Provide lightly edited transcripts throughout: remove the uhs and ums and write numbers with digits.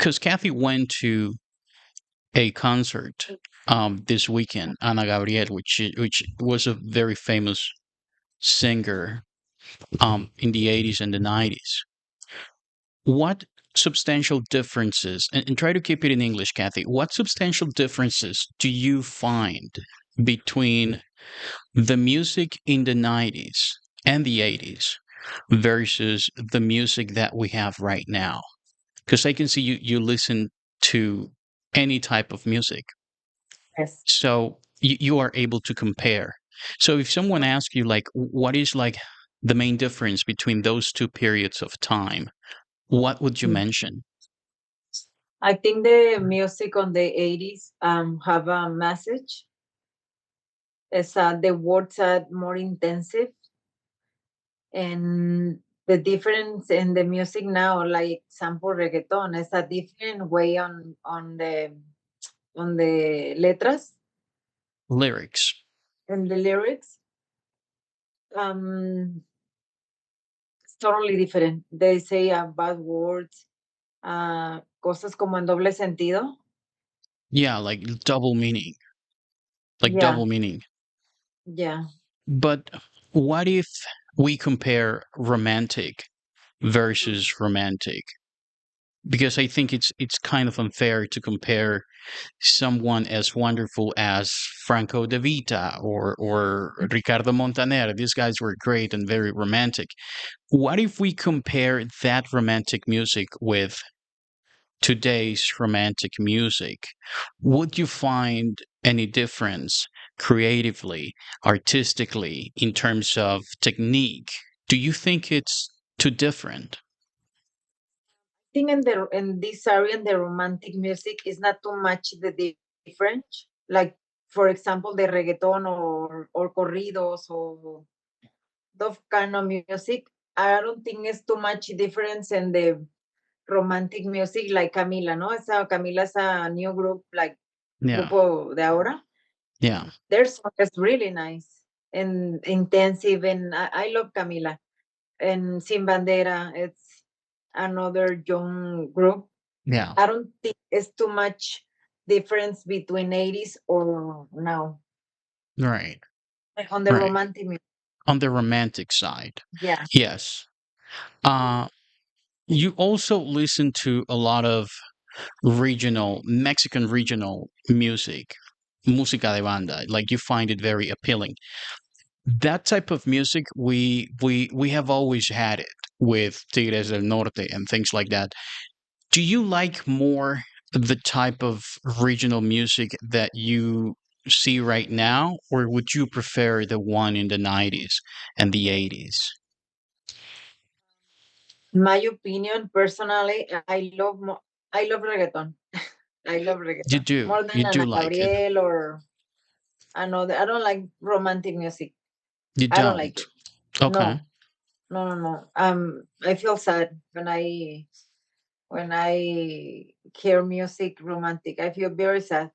because Kathy went to a concert this weekend, Ana Gabriel, which was a very famous singer in the 80s and the 90s. What substantial differences, and try to keep it in English, Kathy, what substantial differences do you find between the music in the 90s and the 80s versus the music that we have right now? Because I can see you listen to any type of music. Yes. So you are able to compare. So if someone asks you like what is like the main difference between those two periods of time, what would you mention? I think the music on the 80s have a message. It's the words are more intensive, and the difference in the music now, like example reggaeton, is a different way on the letras Lyrics. and the lyrics. It's totally different. They say bad words, cosas como en doble sentido. Yeah, like double meaning. Like Yeah, double meaning. yeah. But what if we compare romantic versus romantic? Because I think it's kind of unfair to compare someone as wonderful as Franco De Vita or Ricardo Montaner. These guys were great and very romantic. What if we compare that romantic music with today's romantic music? Would you find any difference creatively, artistically, in terms of technique? Do you think it's too different? Think in this area, the romantic music is not too much the difference. Like for example, the reggaeton or corridos or those kind of music. I don't think it's too much difference in the romantic music like Camila, no? Camila's a new group, like Yeah, grupo de ahora. yeah, Their song is really nice and intensive, and I love Camila. And Sin Bandera, it's another young group. yeah. I don't think it's too much difference between 80s or now, Right, like on the right. romantic music. On the romantic side, Yeah. yes. Uh, you also listen to a lot of regional Mexican regional music, música de banda. Like you find it very appealing. That type of music, we have always had it with Tigres del Norte and things like that. Do you like more the type of regional music that you see right now, or would you prefer the one in the 90s and the 80s? My opinion, personally, I love reggaeton. I love reggaeton more You than do Ana like it. Gabriel or another. I don't like romantic music. You I don't like don't. it. Okay. No, no, no, no. I feel sad when I hear music romantic. I feel very sad.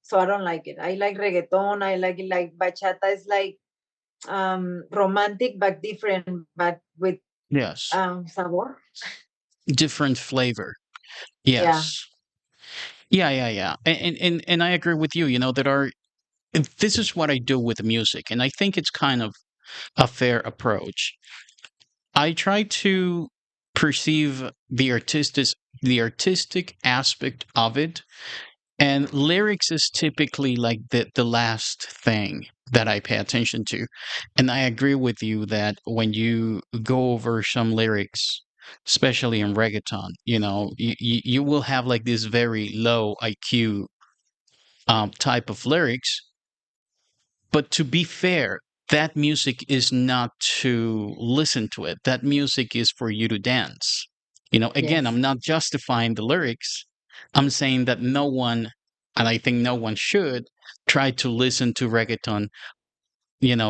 So I don't like it. I like reggaeton. I like it like bachata is like romantic but different, but with Yes. sabor. Different flavor. Yeah. Yes. Yeah, yeah, yeah. And I agree with you. You know, and this is what I do with music, and I think it's kind of a fair approach. I try to perceive the artistic aspect of it, and lyrics is typically like the last thing that I pay attention to. And I agree with you that when you go over some lyrics, especially in reggaeton, you will have like this very low IQ type of lyrics. But to be fair, that music is not to listen to it. That music is for you to dance. Again, Yes. I'm not justifying the lyrics. I'm saying that no one, and I think no one should, try to listen to reggaeton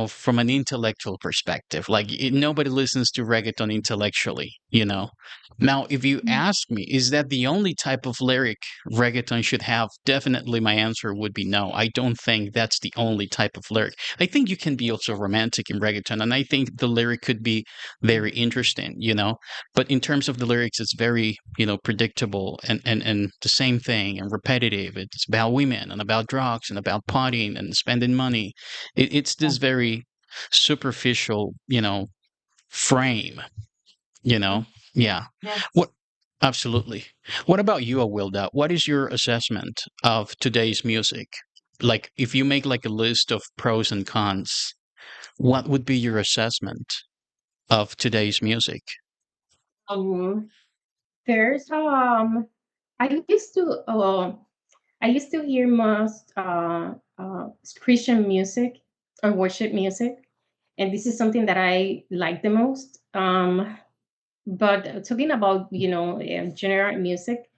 from an intellectual perspective. Like nobody listens to reggaeton intellectually. Now, if you ask me, is that the only type of lyric reggaeton should have? Definitely my answer would be no. I don't think that's the only type of lyric. I think you can be also romantic in reggaeton, and I think the lyric could be very interesting. But in terms of the lyrics, it's very, predictable and the same thing and repetitive. It's about women and about drugs and about partying and spending money. It's this very superficial, frame, you know? Yeah. Yes. What absolutely. What about you, Awilda? What is your assessment of today's music? Like if you make like a list of pros and cons, what would be your assessment of today's music? Um, there's I used to uh, I used to hear most Christian music or worship music, and this is something that I like the most. But talking about general music,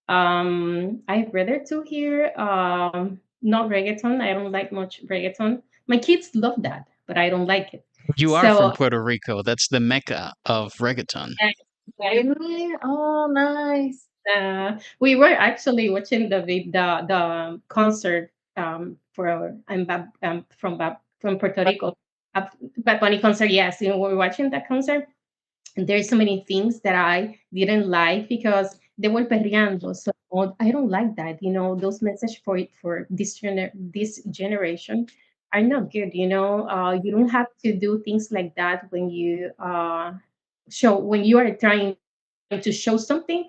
I'd rather to hear not reggaeton. I don't like much reggaeton. My kids love that, but I don't like it. You are from So Puerto Rico. That's the mecca of reggaeton. uh, Really? Oh, nice. we were actually watching the concert for from Puerto Rico, Bad Bunny concert. Yes, we were watching that concert. And there's so many things that I didn't like because they were perreando. So I don't like that. Those messages for this generation are not good. You don't have to do things like that when you are trying to show something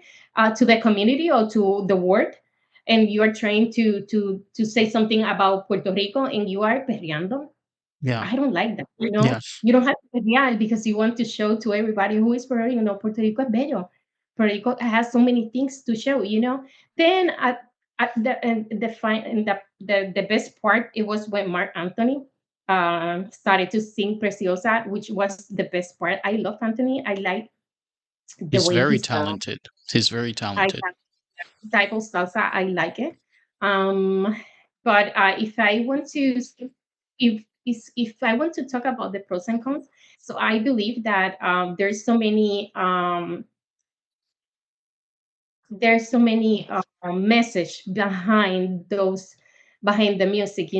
to the community or to the world, and you are trying to say something about Puerto Rico and you are perreando. Yeah. I don't like that. Yes. You don't have to perrear because you want to show to everybody who is Puerto Rico. Puerto Rico es bello. Puerto Rico has so many things to show. Then at the and the fine and the best part, it was when Mark Anthony started to sing Preciosa, which was the best part. I love Anthony. I like the He's way very he's talented. He's very I talented. type of salsa. I like it. Um, but if I want to, if I want to talk about the pros and cons, so I believe that there's so many message behind the music.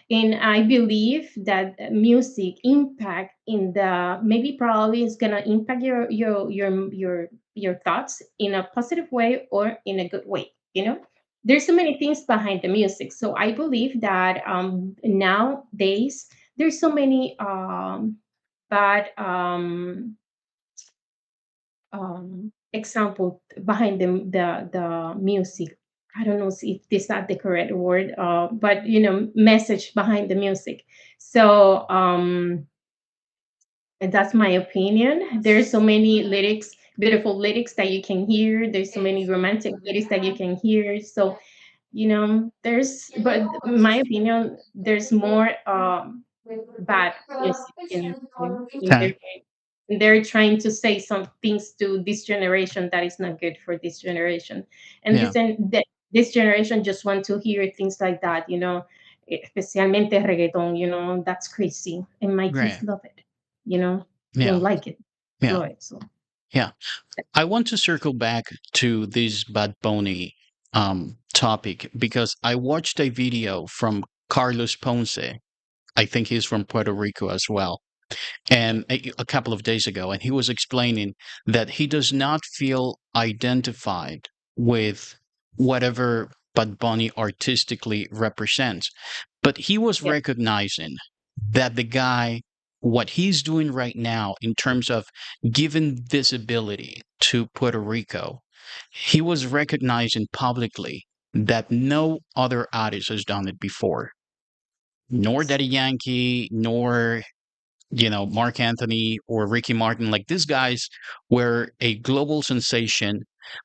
And I believe that music impact in the maybe probably is gonna impact your thoughts in a positive way or in a good way. There's so many things behind the music, so I believe that nowadays there's so many bad example behind the music. I don't know if this is not the correct word, but message behind the music. So and that's my opinion. There's so many lyrics, beautiful lyrics that you can hear. There's so many romantic lyrics that you can hear. So but in my opinion, there's more bad music Okay. they're trying to say some things to this generation that is not good for this generation, and Yeah. this generation just want to hear things like that, especialmente reggaeton. That's crazy, and my Great. kids love it. you know Yeah. don't like it, Yeah. love it. So Yeah. I want to circle back to this Bad Bunny topic because I watched a video from Carlos Ponce. I think he's from Puerto Rico as well. And a couple of days ago, and he was explaining that he does not feel identified with whatever Bad Bunny artistically represents. But he was yeah, recognizing that the guy, what he's doing right now in terms of giving visibility to Puerto Rico, he was recognizing publicly that no other artist has done it before, nor yes, Daddy Yankee, nor Mark Anthony or Ricky Martin. Like these guys were a global sensation,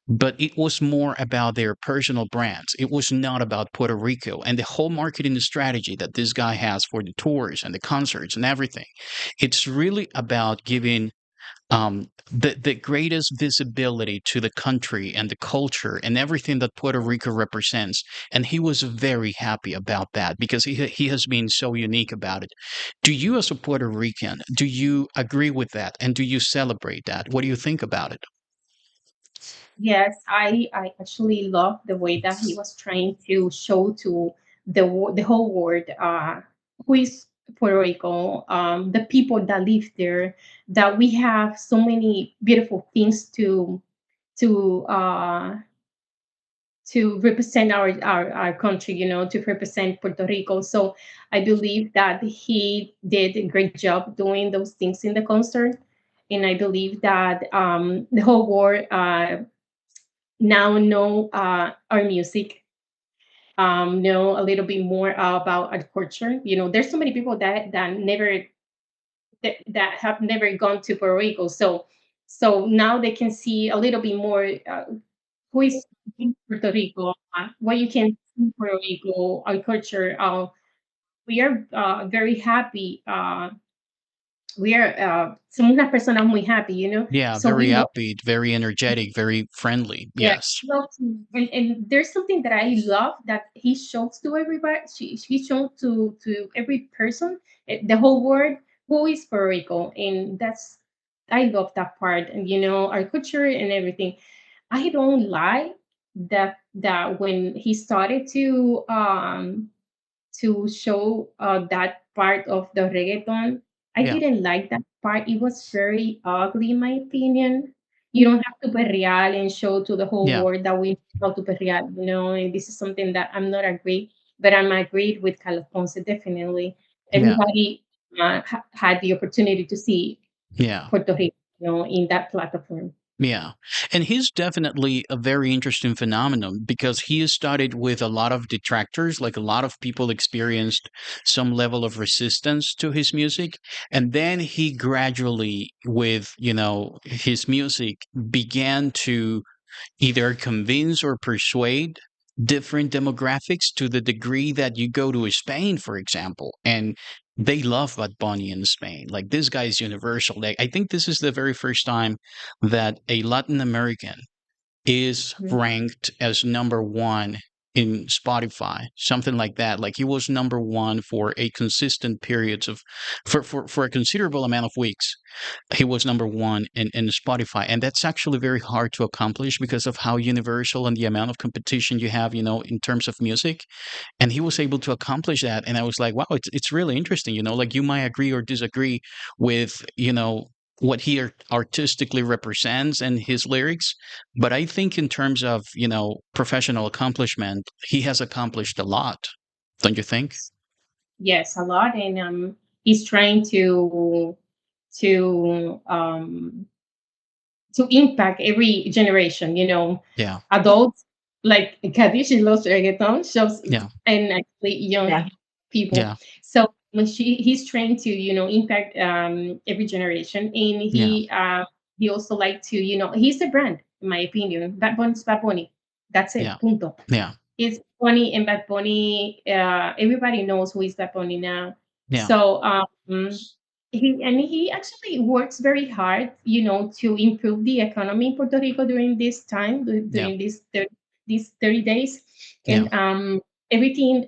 but it was more about their personal brands. It was not about Puerto Rico and the whole marketing strategy that this guy has for the tours and the concerts and everything. It's really about giving the greatest visibility to the country and the culture and everything that Puerto Rico represents. And he was very happy about that because he has been so unique about it. Do you, as a Puerto Rican, do you agree with that? And do you celebrate that? What do you think about it? Yes, I actually love the way that he was trying to show to the whole world who is Puerto Rico, the people that live there, that we have so many beautiful things to uh, to represent our country, to represent Puerto Rico. So I believe that he did a great job doing those things in the concert, and I believe that the whole world now know our music, know a little bit more about our culture. There's so many people that have never gone to Puerto Rico, so now they can see a little bit more who is in Puerto Rico, what you can see in Puerto Rico, our culture. We are very happy. Somos unas personas muy happy. Yeah, So very we love. upbeat, very energetic, very friendly. Yeah, Yes. and there's something that I love that he shows to everybody. He shows to every person, the whole world, who is Puerto Rico, and I love that part, and our culture and everything. I don't lie that when he started to show that part of the reggaeton. I Yeah. didn't like that part. It was very ugly, in my opinion. You don't have to be real and show to the whole Yeah. world that we know how to be real, and this is something that I'm not agree, but I'm agreed with Carlos Ponce, definitely. Yeah. Everybody had the opportunity to see Yeah. Puerto Rico, in that platform. Yeah. And he's definitely a very interesting phenomenon because he started with a lot of detractors, like a lot of people experienced some level of resistance to his music. And then he gradually, with, his music, began to either convince or persuade different demographics to the degree that you go to Spain, for example, and they love Bad Bunny in Spain. Like this guy is universal. Like I think this is the very first time that a Latin American is Mhm. ranked as number one in Spotify, something like that. Like he was number one for a consistent periods of for a considerable amount of weeks. He was number one in Spotify, and that's actually very hard to accomplish because of how universal and the amount of competition you have, in terms of music. And he was able to accomplish that, and I was like, wow, it's really interesting. Like you might agree or disagree with what he artistically represents and his lyrics, but I think in terms of professional accomplishment, he has accomplished a lot, don't you think? Yes, a lot, and he's trying to impact every generation. Yeah. Adults like Kadish loves reggaeton, shows, Yeah. and actually young Yeah. people. Yeah. So when he's trying to impact every generation, and Yeah. he also like to he's a brand, in my opinion. Bad Bunny's Bad Bunny. That's it. Yeah. Punto. Yeah. It's Bunny and Bad Bunny. Everybody knows who is Bad Bunny now. Yeah. So he actually works very hard, to improve the economy in Puerto Rico during this time, Yeah. during these 30 days, Yeah. and everything.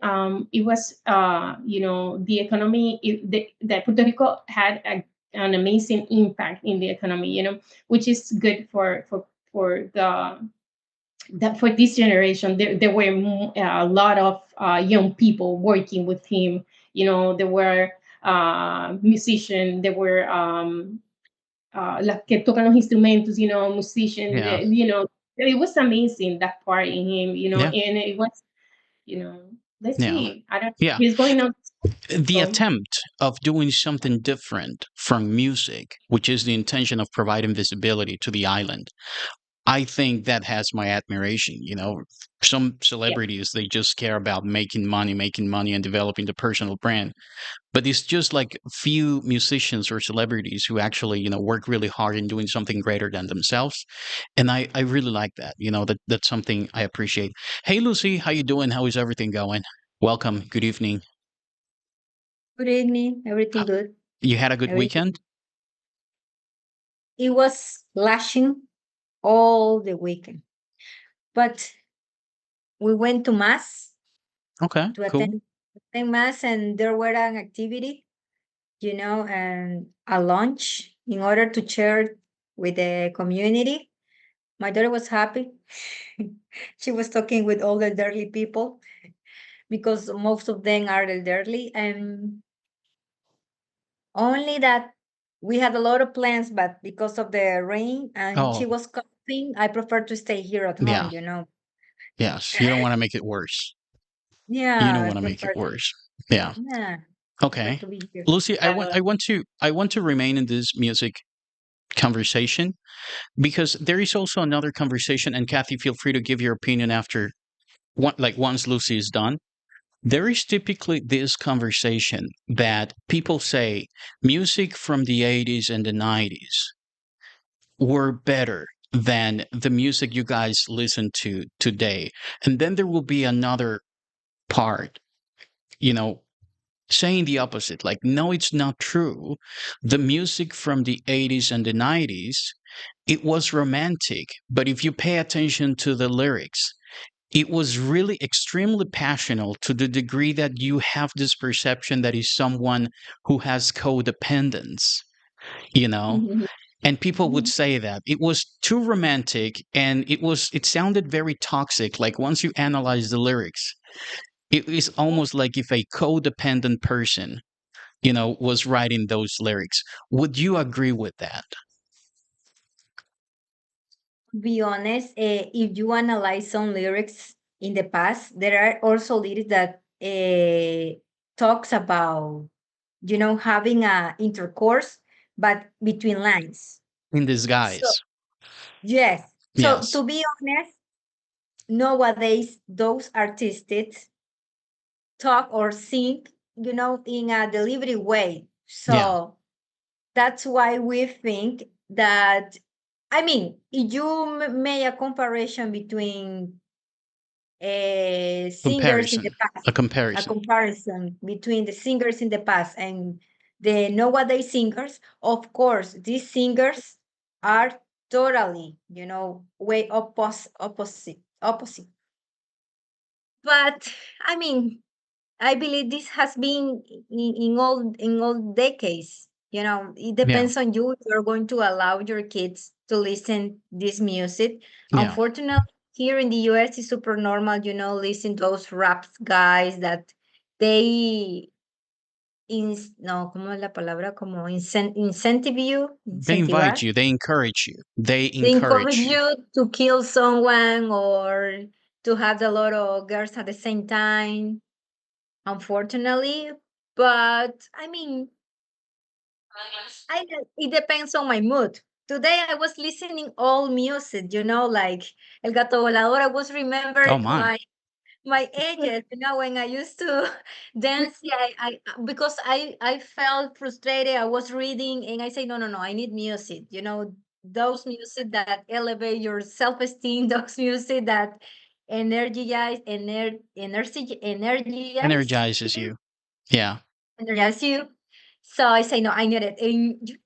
It was, the economy. That Puerto Rico had an amazing impact in the economy, which is good for that for this generation. There were a lot of young people working with him. There were musicians, there were las que tocan los instrumentos, musicians. Yeah. It was amazing, that part in him, Yeah. and it was, let's Yeah. see. I don't. Yeah. He's going on. The So attempt of doing something different from music, which is the intention of providing visibility to the island, I think that has my admiration. Some yeah, celebrities, they just care about making money and developing the personal brand. But it's just like few musicians or celebrities who actually, work really hard in doing something greater than themselves. And I really like that. That's something I appreciate. Hey, Lucy, how you doing? How is everything going? Welcome. Good evening. Good evening. Uh, Everything good? You had a good Everything. weekend? it was lashing all the weekend. But we went to mass Okay, to cool. attend mass, and there were an activity, and a lunch in order to share with the community. My daughter was happy. She was talking with all the elderly people because most of them are elderly, and only that we had a lot of plans, but because of the rain and she Oh, was coughing, I prefer to stay here at yeah. home. Yes. You don't want to make it worse. You don't Yeah, I want to make it prefer. worse. Yeah. Yeah, prefer Okay. to be here. Lucy, I want Uh, I want to I want to remain in this music conversation because there is also another conversation, and Kathy, feel free to give your opinion after once Lucy is done. There is typically this conversation that people say music from the 80s and the 90s were better than the music you guys listen to today. And then there will be another part, you know, saying the opposite. Like, no, it's not true. The music from the 80s and the 90s, it was romantic. But if you pay attention to the lyrics, it was really extremely passionate to the degree that you have this perception that is someone who has codependence, you know? mhm, And people would mhm. say that it was too romantic and it sounded very toxic. Like once you analyze the lyrics, it is almost like if a codependent person, was writing those lyrics. Would you agree with that? To be honest, if you analyze some lyrics in the past, there are also lyrics that talks about, having a intercourse, but between lines. In So disguise. yes. So Yes. to be honest, nowadays those artists talk or sing, in a delivery way. Yeah. So that's why we think that, I mean, if you made a comparison between singers in the Comparison. past, A a comparison. comparison between the singers in the past and the nowadays singers, of course, these singers are totally, way opposite. But I mean, I believe this has been in all decades. It Yeah. depends on you if you're going to allow your kids to listen this music. Yeah. Unfortunately, here in the US, it's super normal, listen to those rap guys that they no, ¿cómo es la palabra? Como incentive you, They invite incentivar. you, they encourage you. They They encourage encourage you. you to kill someone or to have a lot of girls at the same time, unfortunately. But I mean, it depends on my mood. Today I was listening all music, like El Gato Volador. I was Oh remembered my. my ages, when I used to dance. Yeah, because I felt frustrated. I was reading and I say, no, no, no, I need music. Those music that elevate your self-esteem, those music that energize Energizes you, you. Yeah. energize you. So I say, no, I need it. And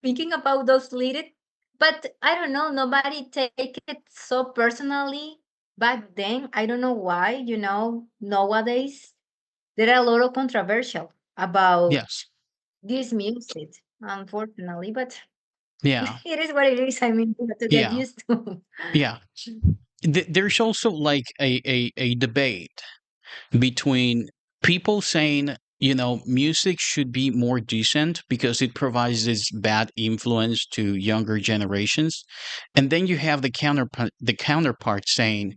thinking about those lyrics, but I don't know, nobody take it so personally back then. I don't know why, nowadays there are a lot of controversial about Yes. this music, unfortunately, but Yeah. it is what it is. I mean, we have to get Yeah. used to. Yeah. There's also like a debate between people saying, music should be more decent because it provides this bad influence to younger generations. And then you have the counterpart saying,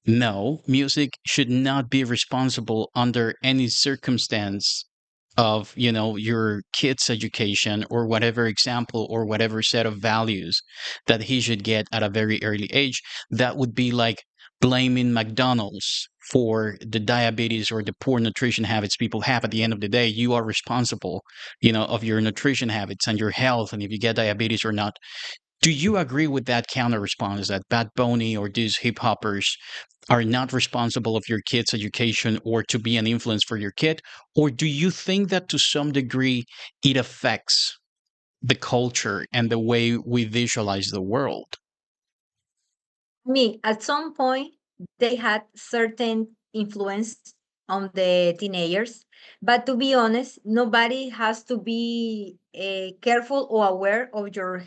no, music should not be responsible under any circumstance of, your kid's education or whatever example or whatever set of values that he should get at a very early age. That would be like blaming McDonald's for the diabetes or the poor nutrition habits people have. At the end of the day, you are responsible, of your nutrition habits and your health and if you get diabetes or not. Do you agree with that counter response that Bad Bunny or these hip hoppers are not responsible of your kid's education or to be an influence for your kid? Or do you think that to some degree it affects the culture and the way we visualize the world. I mean, at some point, they had certain influence on the teenagers. But to be honest, nobody has to be careful or aware of your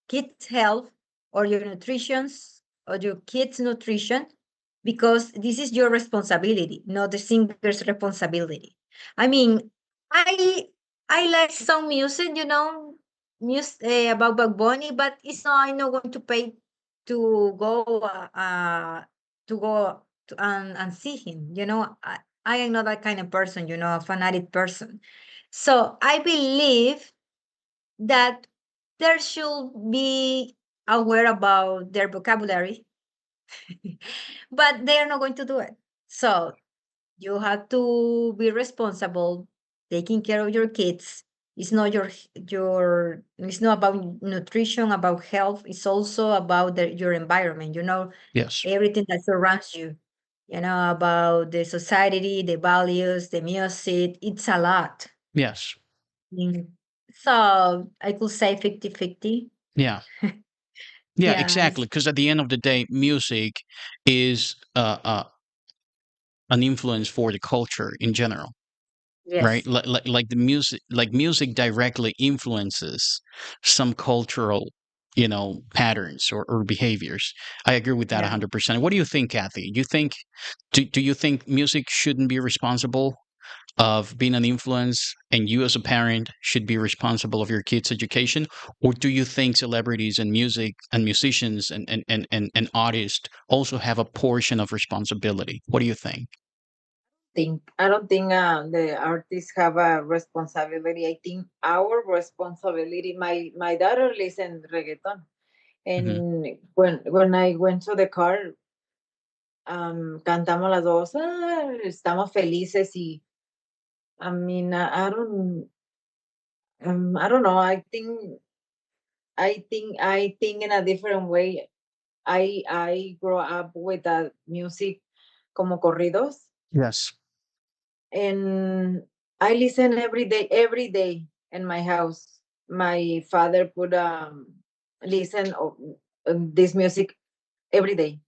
kids' health or your nutritions or your kids' nutrition, because this is your responsibility, not the singer's responsibility. I mean, I I like some music, music about Bad Bunny, but it's not. I'm not going to pay to go to go and see him. I am not that kind of person. A fanatic person. So I believe that there should be aware about their vocabulary, but they are not going to do it. So you have to be responsible, taking care of your kids. It's not it's not about nutrition, about health. It's also about your environment, Yes. everything that surrounds you, about the society, the values, the music. It's a lot. Yes. Mm. So I could say 50-50. Yeah. Yeah, Yes. exactly. Because at the end of the day, music is an influence for the culture in general, right? Yes. Like the music, like music directly influences some cultural, patterns or behaviors. I agree with that Yeah. 100%. What do you think, Kathy? Do you think music shouldn't be responsible of being an influence, and you as a parent should be responsible of your kids' education? Or do you think celebrities and music and musicians and artists also have a portion of responsibility? What do you think? I don't think the artists have a responsibility. I think our responsibility. My daughter listens reggaeton, Hmm. and when I went to the car, cantamos las dos. Estamos felices y I mean I don't know. I think in a different way. I grew up with that music como corridos, Yes. and I listen every day in my house. My father put listen of this music every day,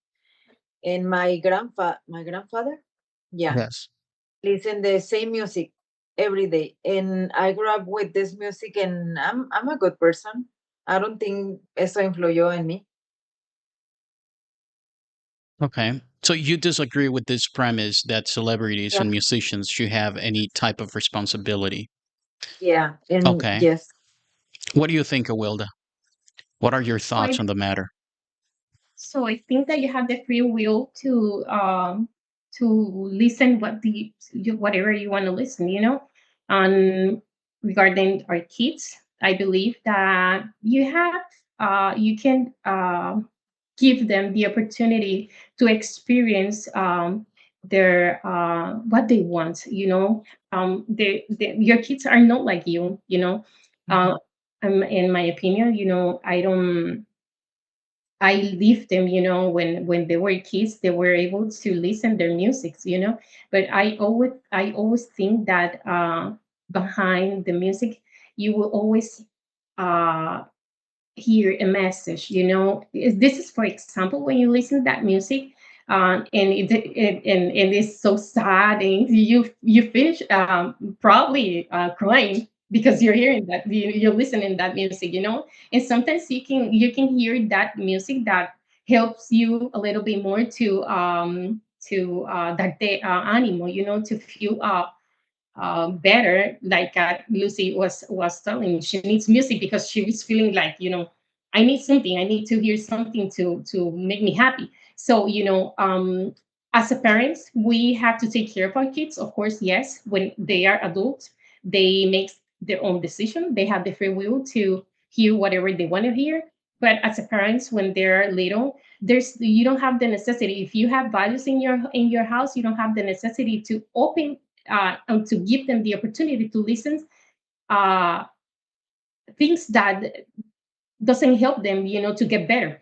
and my grandfather, yeah, Yes. listen the same music every day. And I grew up with this music, and I'm a good person. I don't think eso influyó en mí. Okay. So you disagree with this premise that celebrities Yeah, and musicians should have any type of responsibility. yeah, and Okay. yes. What do you think, Awilda? What are your So thoughts on the matter? I think that you have the free will to listen whatever you want to listen, And regarding our kids, I believe that you can give them the opportunity to experience their what they want, your kids are not like you. Mhm. uh, in my opinion, I leave them, when they were kids, they were able to listen their music. But I always think that behind the music, you will always uh, hear a message. This is, for example, when you listen to that music, and and it's so sad, and you finish probably crying because you're hearing that you're listening that music. And sometimes you can hear that music that helps you a little bit more to that day animal, to feel better. Like Lucy was telling, she needs music because she was feeling like, I need something. I need to hear something to make me happy. So, as a parents, we have to take care of our kids. Of course, yes, when they are adults, they make their own decision. They have the free will to hear whatever they want to hear. But as a parents, when they're little, you don't have the necessity. If you have values in your house, you don't have the necessity to open and to give them the opportunity to listen uh, things that doesn't help them, to get better.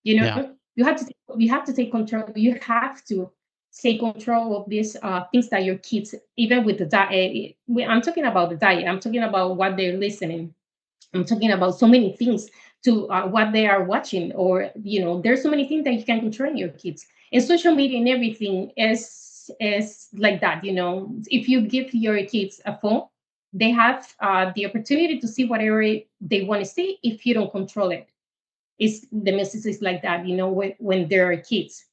You Yeah. know, you have to take control. You have to take control of these things that your kids, even with the diet. I'm talking about the diet. I'm talking about what they're listening. I'm talking about so many things to what they are watching, or there's so many things that you can control your kids. And social media and everything is like that. If you give your kids a phone, they have the opportunity to see whatever they want to see if you don't control it. It's the message is like that. When they're kids,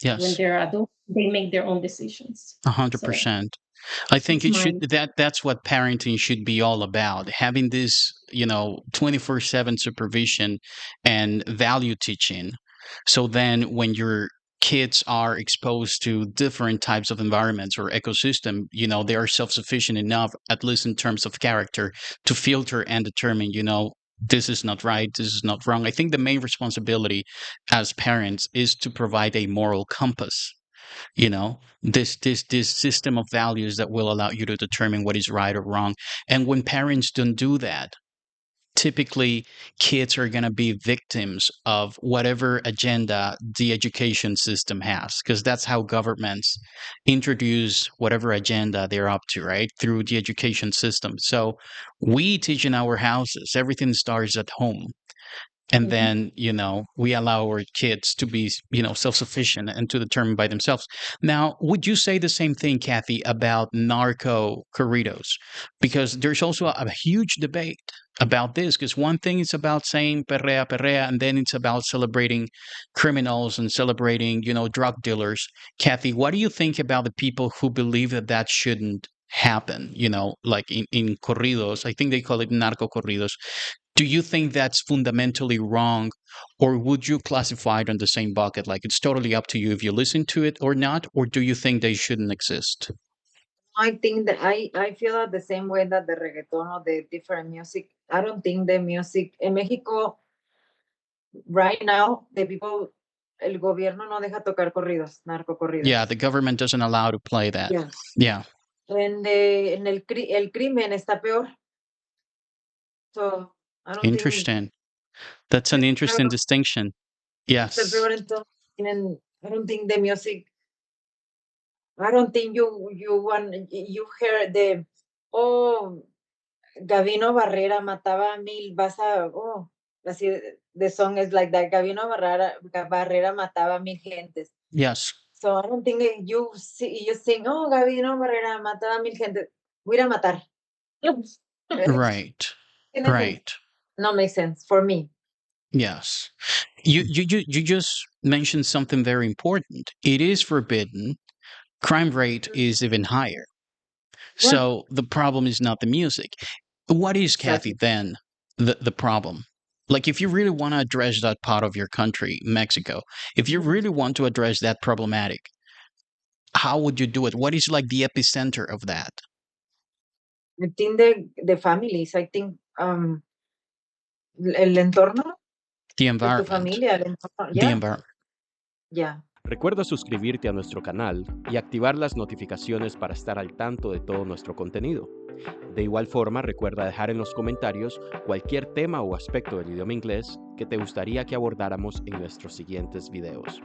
when Yes, they're adults, they make their own decisions. So 100%. I think it's it should my that's what parenting should be all about. Having this, 24/7 supervision and value teaching. So then when your kids are exposed to different types of environments or ecosystem, they are self-sufficient enough, at least in terms of character, to filter and determine, this is not right, this is not wrong. I think the main responsibility as parents is to provide a moral compass, this system of values that will allow you to determine what is right or wrong. And when parents don't do that, typically kids are going to be victims of whatever agenda the education system has, because that's how governments introduce whatever agenda they're up to, right, through the education system. So we teach in our houses, everything starts at home, and then we allow our kids to be self-sufficient and to determine by themselves. Now, would you say the same thing, Kathy, about narco corridos? Because there's also a huge debate about this, because one thing is about saying perrea perrea, and then it's about celebrating criminals and celebrating drug dealers. Kathy, what do you think about the people who believe that that shouldn't happen, like in corridos? I think they call it narco corridos. Do you think that's fundamentally wrong, or would you classify it on the same bucket? Like, it's totally up to you if you listen to it or not, or do you think they shouldn't exist? I think that I feel the same way that the reggaeton or the different music. I don't think the music in Mexico right now, the people, el gobierno no deja tocar corridos, narcocorridos. Yeah, the government doesn't allow to play that. Yeah. Yeah, And el crimen está peor. So I don't think interesting. That's an interesting distinction. está Yes. peor entonces. I don't think the music. I don't think you hear the Gavino Barrera mataba a 1,000, así the song is like that. Gavino Barrera mataba a 1,000 gentes. Yes. So I don't think you sing, Gavino Barrera mataba a 1,000 gentes. Voy a ir a matar. Right. Right. No makes sense for me. Yes. You just mentioned something very important. It is forbidden. Crime rate is even higher. Yeah. So the problem is not the music. What is, Kathy, Exactly. then the problem? Like, if you really want to address that part of your country, Mexico, if you really want to address that problematic, how would you do it? What is like the epicenter of that? I think the families, I think el entorno The de tu environment. familia, el entorno, The environment. yeah. Recuerda suscribirte a nuestro canal y activar las notificaciones para estar al tanto de todo nuestro contenido. De igual forma, recuerda dejar en los comentarios cualquier tema o aspecto del idioma inglés que te gustaría que abordáramos en nuestros siguientes videos.